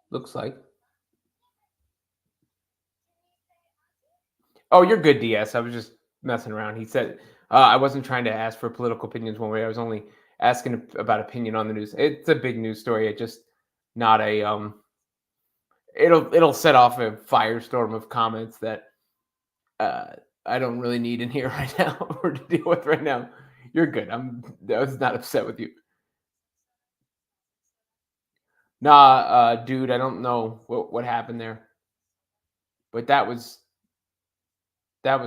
Looks like. Oh, you're good, DS. I was just messing around. He said I wasn't trying to ask for political opinions one way. I was only asking about opinion on the news. It's a big news story. It just not a It'll set off a firestorm of comments that I don't really need in here right now or to deal with right now. You're good. I was not upset with you. Nah, dude, I don't know what happened there, but that was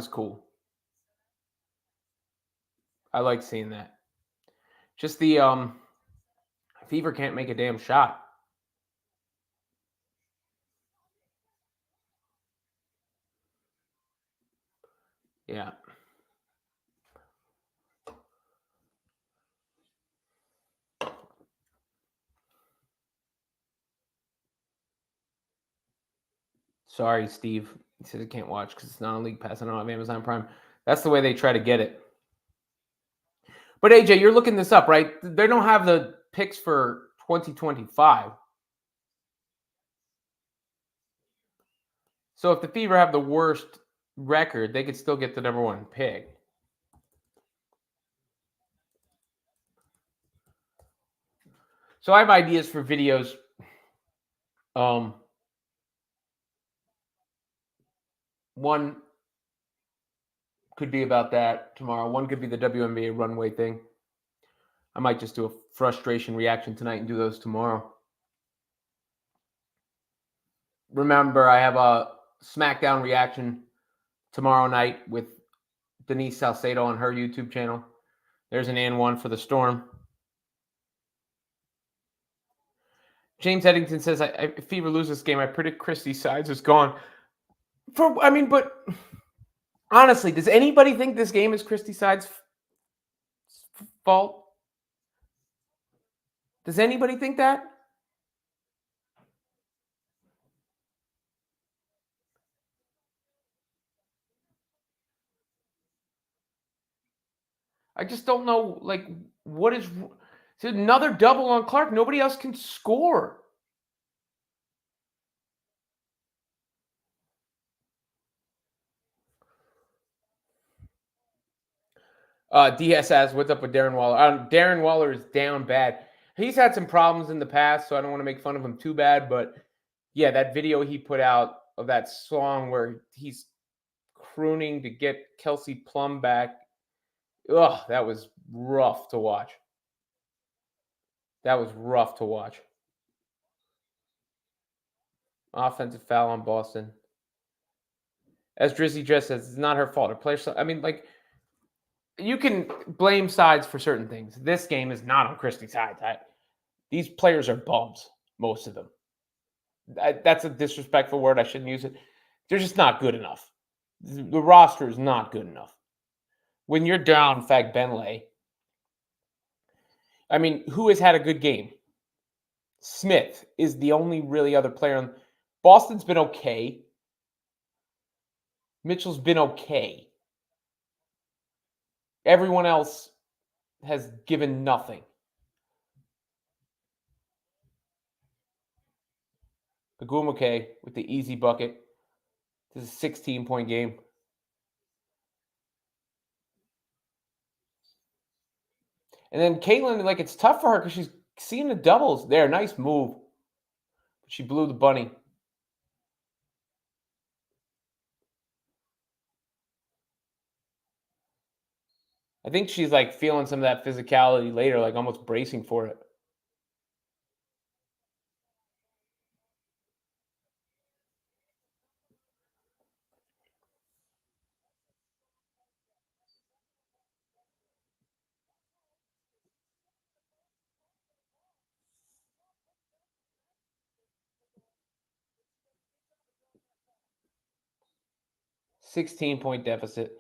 cool. I like seeing that. Just the Fever can't make a damn shot. Yeah. Sorry, Steve. He says he can't watch because it's not on League Pass. I don't have Amazon Prime. That's the way they try to get it. But AJ, you're looking this up, right? They don't have the picks for 2025. So if the Fever have the worst record, they could still get the number 1 pick. So I have ideas for videos. One could be about that tomorrow. One could be the WNBA runway thing. I might just do a frustration reaction tonight and do those tomorrow. Remember, I have a SmackDown reaction tomorrow night with Denise Salcedo on her YouTube channel. There's an and one for the Storm. James Eddington says, if Fever loses this game, I predict Christy Sides is gone. But honestly, does anybody think this game is Christy Sides' fault? Does anybody think that? I just don't know, what is... It's another double on Clark. Nobody else can score. DS asks, what's up with Darren Waller? Darren Waller is down bad. He's had some problems in the past, so I don't want to make fun of him too bad. But, yeah, that video he put out of that song where he's crooning to get Kelsey Plum back, that was rough to watch. That was rough to watch. Offensive foul on Boston. As Drizzy just says, it's not her fault. Her players, you can blame Sides for certain things. This game is not on Christy Sides. These players are bums, most of them. That's a disrespectful word. I shouldn't use it. They're just not good enough. The roster is not good enough. When you're down Fagbenle, who has had a good game? Smith is the only really other player. Boston's been okay. Mitchell's been okay. Everyone else has given nothing. Agumake with the easy bucket. This is a 16-point game. And then Caitlin, like, it's tough for her because she's seeing the doubles there. Nice move. She blew the bunny. I think she's like feeling some of that physicality later, like almost bracing for it. $16-point deficit.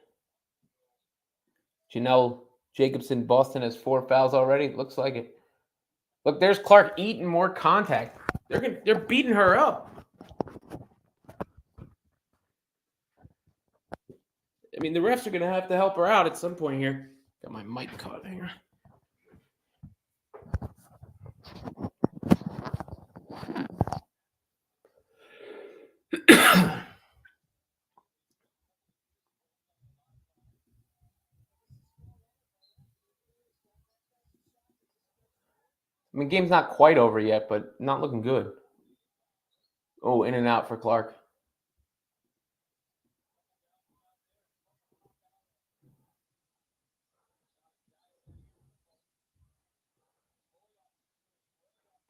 Janelle Jacobson, Boston has 4 fouls already. It looks like it. Look, there's Clark eating more contact. They're beating her up. I mean, the refs are going to have to help her out at some point here. Got my mic caught here. I mean, game's not quite over yet, but not looking good. Oh, in and out for Clark.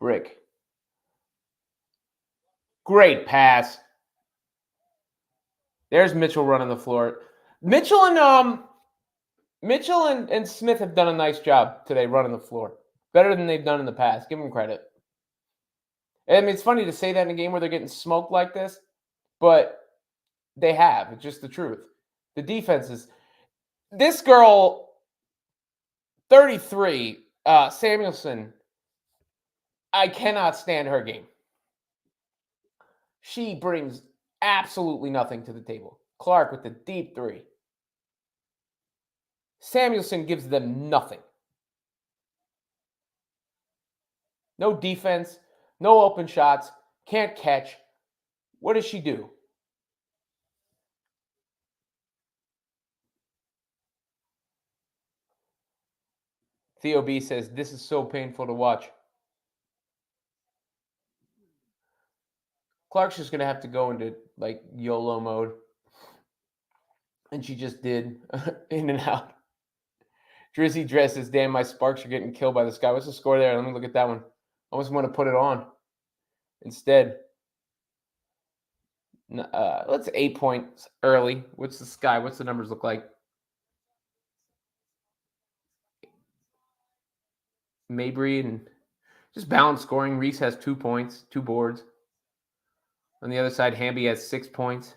Brick. Great pass. There's Mitchell running the floor. Mitchell and Smith have done a nice job today running the floor. Better than they've done in the past. Give them credit. I mean, it's funny to say that in a game where they're getting smoked like this, but they have. It's just the truth. The defense is... This girl, 33, Samuelson, I cannot stand her game. She brings absolutely nothing to the table. Clark with the deep 3. Samuelson gives them nothing. No defense, no open shots, can't catch. What does she do? Theo B says, this is so painful to watch. Clark's just going to have to go into, like, YOLO mode. And she just did. In and out. Drizzy Dress says, damn, my sparks are getting killed by this guy. What's the score there? Let me look at that one. I almost want to put it on. Instead, let's 8 points early. What's the sky? What's the numbers look like? Mabry and just balanced scoring. Reese has 2 points, 2 boards. On the other side, Hamby has 6 points.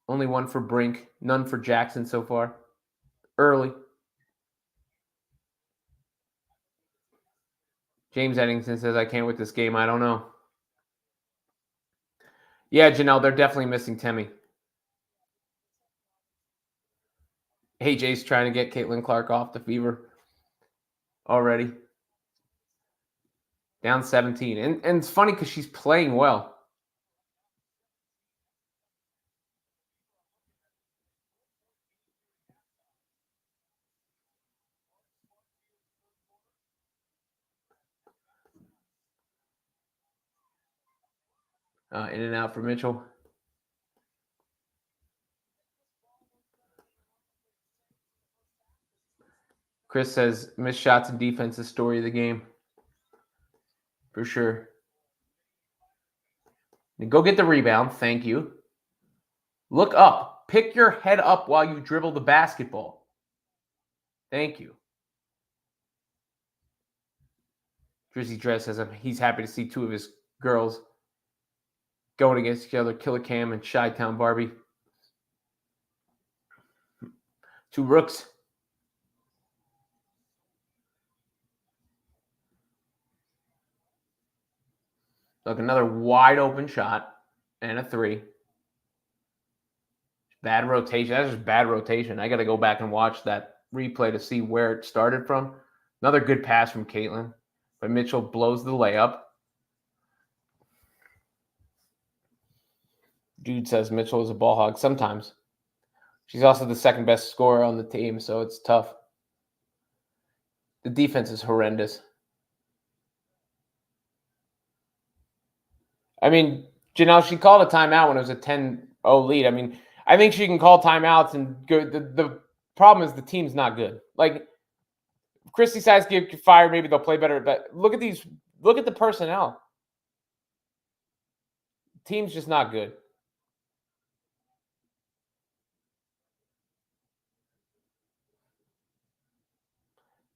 Only 1 for Brink. None for Jackson so far. Early. James Eddington says, I can't win this game. I don't know. Yeah, Janelle, they're definitely missing Temmie. AJ's trying to get Caitlin Clark off the fever already. Down 17. And it's funny because she's playing well. In and out for Mitchell. Chris says, missed shots and defense is story of the game. For sure. Go get the rebound. Thank you. Look up. Pick your head up while you dribble the basketball. Thank you. Drizzy Dress says he's happy to see 2 of his girls going against each other. Killer Cam and Chi-Town Barbie. 2 rooks. Look, another wide open shot and a 3. Bad rotation. That's just bad rotation. I got to go back and watch that replay to see where it started from. Another good pass from Caitlin. But Mitchell blows the layup. Dude says Mitchell is a ball hog. Sometimes. She's also the second best scorer on the team, so it's tough. The defense is horrendous. I mean, Janelle, she called a timeout when it was a 10-0 lead. I mean, I think she can call timeouts and go. The problem is the team's not good. Like, Christy Sides get fired, maybe they'll play better. But look at these. Look at the personnel. Team's just not good.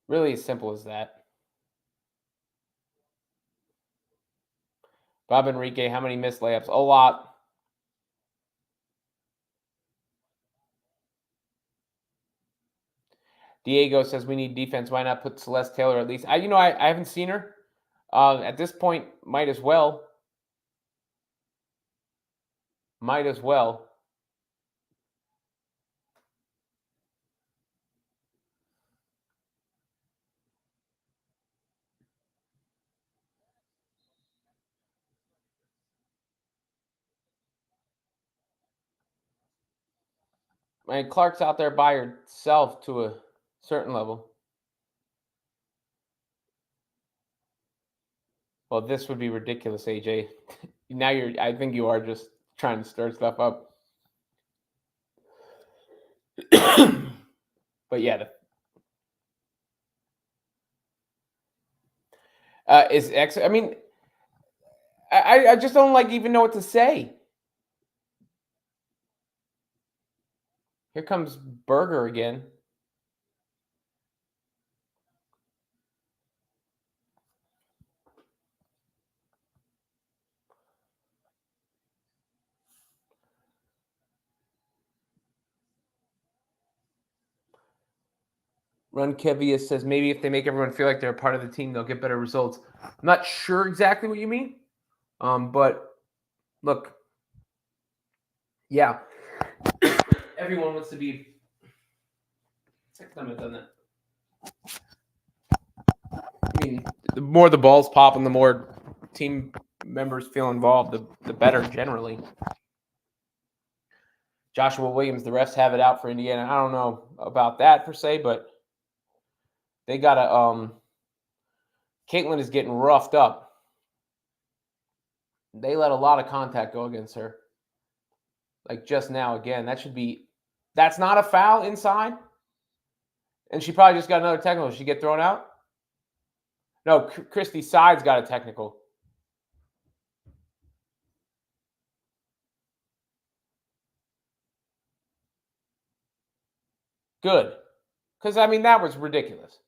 Really as simple as that. Bob Enrique, how many missed layups? A lot. Diego says we need defense. Why not put Celeste Taylor at least? I haven't seen her. At this point, might as well. Might as well. I mean, Clark's out there by herself to a certain level. Well, this would be ridiculous, AJ. Now I think you are just trying to stir stuff up. But yeah, I mean, I just don't even know what to say. Here comes Berger again. Run Kevius says maybe if they make everyone feel like they're a part of the team, they'll get better results. I'm not sure exactly what you mean, but look, yeah, everyone wants to be. Second time I've done that. I mean, the more the balls pop and the more team members feel involved, the better generally. Joshua Williams, the refs have it out for Indiana. I don't know about that per se, but they got to. Caitlin is getting roughed up. They let a lot of contact go against her. Like just now, again, that's not a foul inside. And she probably just got another technical. Did she get thrown out? No, Christy Sides got a technical. Good. Because, I mean, that was ridiculous.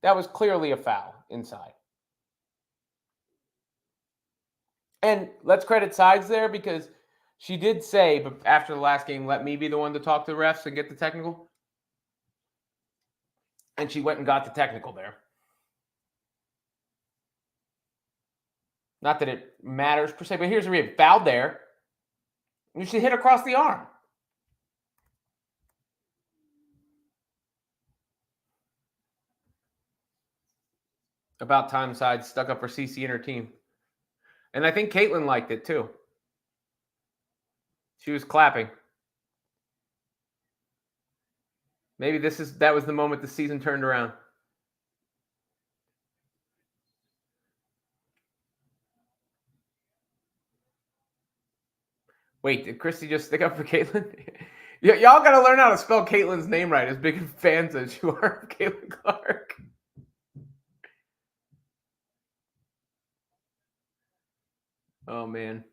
That was clearly a foul inside. And let's credit Sides there because she did say, but after the last game, let me be the one to talk to the refs and get the technical. And she went and got the technical there. Not that it matters per se, but here's the real foul there. You should hit across the arm. About time Sides stuck up for CC and her team. And I think Caitlin liked it too. She was clapping. Maybe that was the moment the season turned around. Wait, did Christy just stick up for Caitlin? Y'all got to learn how to spell Caitlin's name right, as big fans as you are of Caitlin Clark. Oh, man.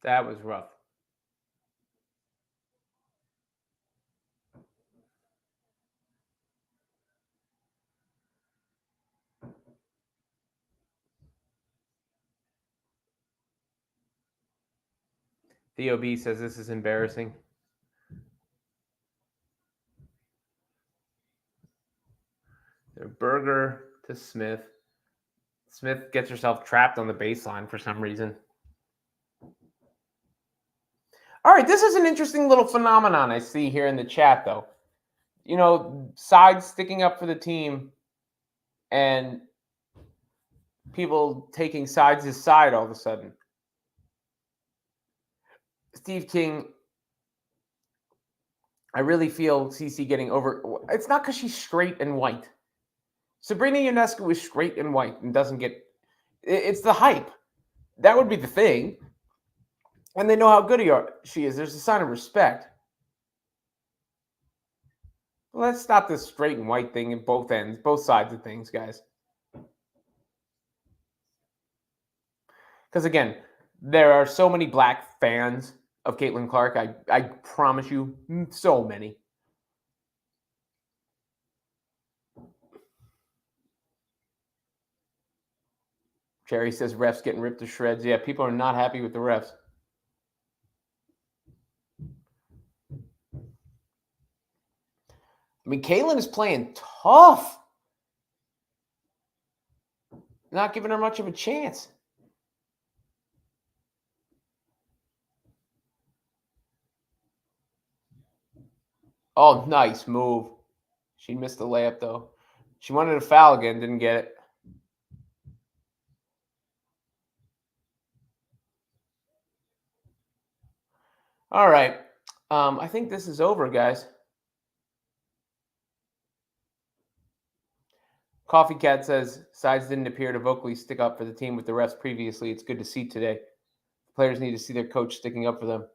That was rough. Theo B says this is embarrassing. Berger to Smith. Smith gets herself trapped on the baseline for some reason. All right, this is an interesting little phenomenon I see here in the chat, though. Sides sticking up for the team and people taking Sides' side all of a sudden. Steve King, I really feel CC getting over. It's not because she's straight and white. Sabrina Ionescu is straight and white and doesn't get. It's the hype. That would be the thing. And they know how good she is. There's a sign of respect. Let's stop this straight and white thing in both ends, both sides of things, guys. Because again, there are so many black fans of Caitlin Clark. I promise you, so many. Jerry says refs getting ripped to shreds. Yeah, people are not happy with the refs. I mean, Caitlin is playing tough. Not giving her much of a chance. Oh, nice move. She missed the layup, though. She wanted a foul again, didn't get it. All right. I think this is over, guys. Coffee Cat says, Sides didn't appear to vocally stick up for the team with the refs previously. It's good to see today. Players need to see their coach sticking up for them.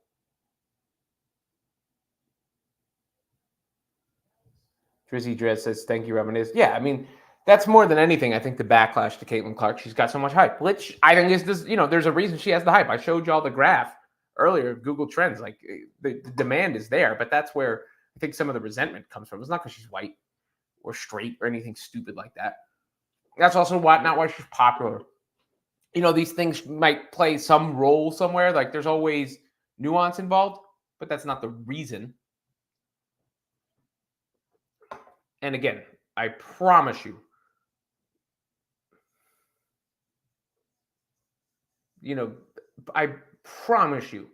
Drizzy Dredd says, thank you, Reminisce. Yeah, I mean, that's more than anything, I think, the backlash to Caitlin Clark. She's got so much hype, which I think is this, there's a reason she has the hype. I showed you all the graph earlier, Google Trends. Like, the demand is there, but that's where I think some of the resentment comes from. It's not because she's white or straight or anything stupid like that. That's also not why she's popular. These things might play some role somewhere. Like, there's always nuance involved, but that's not the reason. And again, I promise you, I promise you,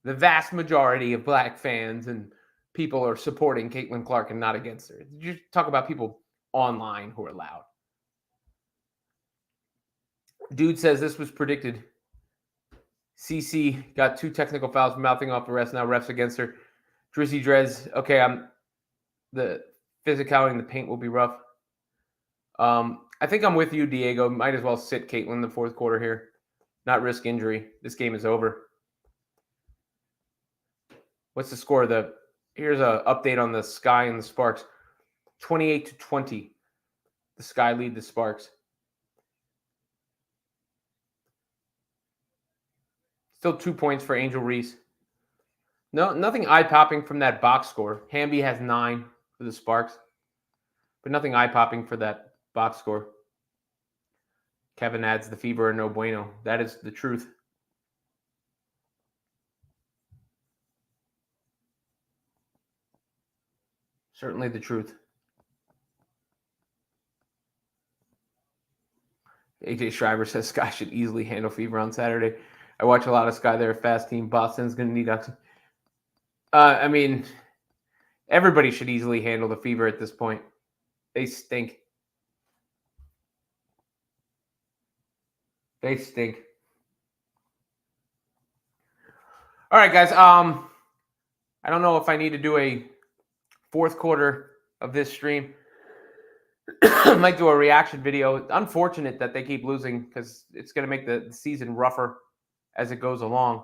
the vast majority of black fans and people are supporting Caitlin Clark and not against her. You talk about people online who are loud. Dude says this was predicted. CC got 2 technical fouls, mouthing off the refs. Now refs against her. Drizzy Drez, okay, the physicality in the paint will be rough. I think I'm with you, Diego. Might as well sit Caitlin in the fourth quarter here. Not risk injury. This game is over. What's the score? Here's an update on the Sky and the Sparks. 28-20. The Sky lead the Sparks. Still 2 points for Angel Reese. No, nothing eye-popping from that box score. Hamby has 9 for the Sparks. But nothing eye-popping for that box score. Kevin adds the fever and no bueno. That is the truth. Certainly the truth. AJ Schreiber says Sky should easily handle fever on Saturday. I watch a lot of Sky. They're a fast team. Boston's going to need oxygen. I mean, everybody should easily handle the fever at this point. They stink. They stink. All right, guys. I don't know if I need to do a fourth quarter of this stream. I might do a reaction video. It's unfortunate that they keep losing because it's going to make the season rougher as it goes along.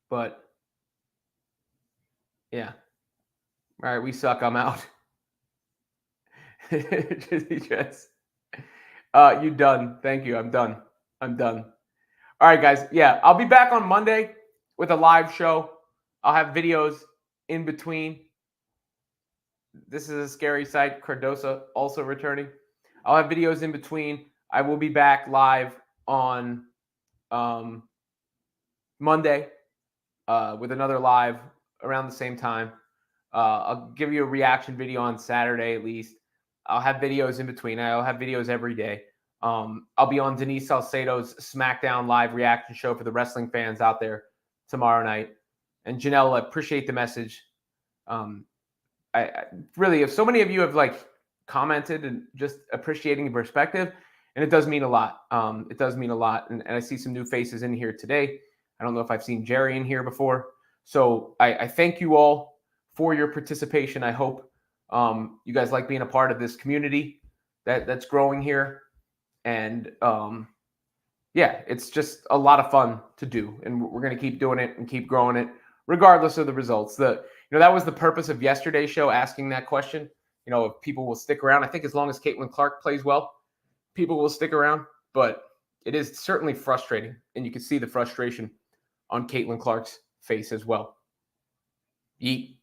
But, yeah. All right, we suck. I'm out. Yes. You done. Thank you. I'm done. All right, guys. Yeah, I'll be back on Monday with a live show. I'll have videos in between. This is a scary sight. Cardosa also returning. I'll have videos in between. I will be back live on Monday with another live around the same time. I'll give you a reaction video on Saturday at least. I'll have videos in between. I'll have videos every day. I'll be on Denise Salcedo's SmackDown live reaction show for the wrestling fans out there tomorrow night. And Janelle, I appreciate the message. I really, if so many of you have like commented and just appreciating the perspective, and it does mean a lot. It does mean a lot. And I see some new faces in here today. I don't know if I've seen Jerry in here before. So I thank you all for your participation. I hope you guys like being a part of this community that's growing here. And yeah, it's just a lot of fun to do. And we're going to keep doing it and keep growing it, regardless of the results. That was the purpose of yesterday's show, asking that question. If people will stick around. I think as long as Caitlin Clark plays well, people will stick around. But it is certainly frustrating, and you can see the frustration on Caitlin Clark's face as well. Yeet.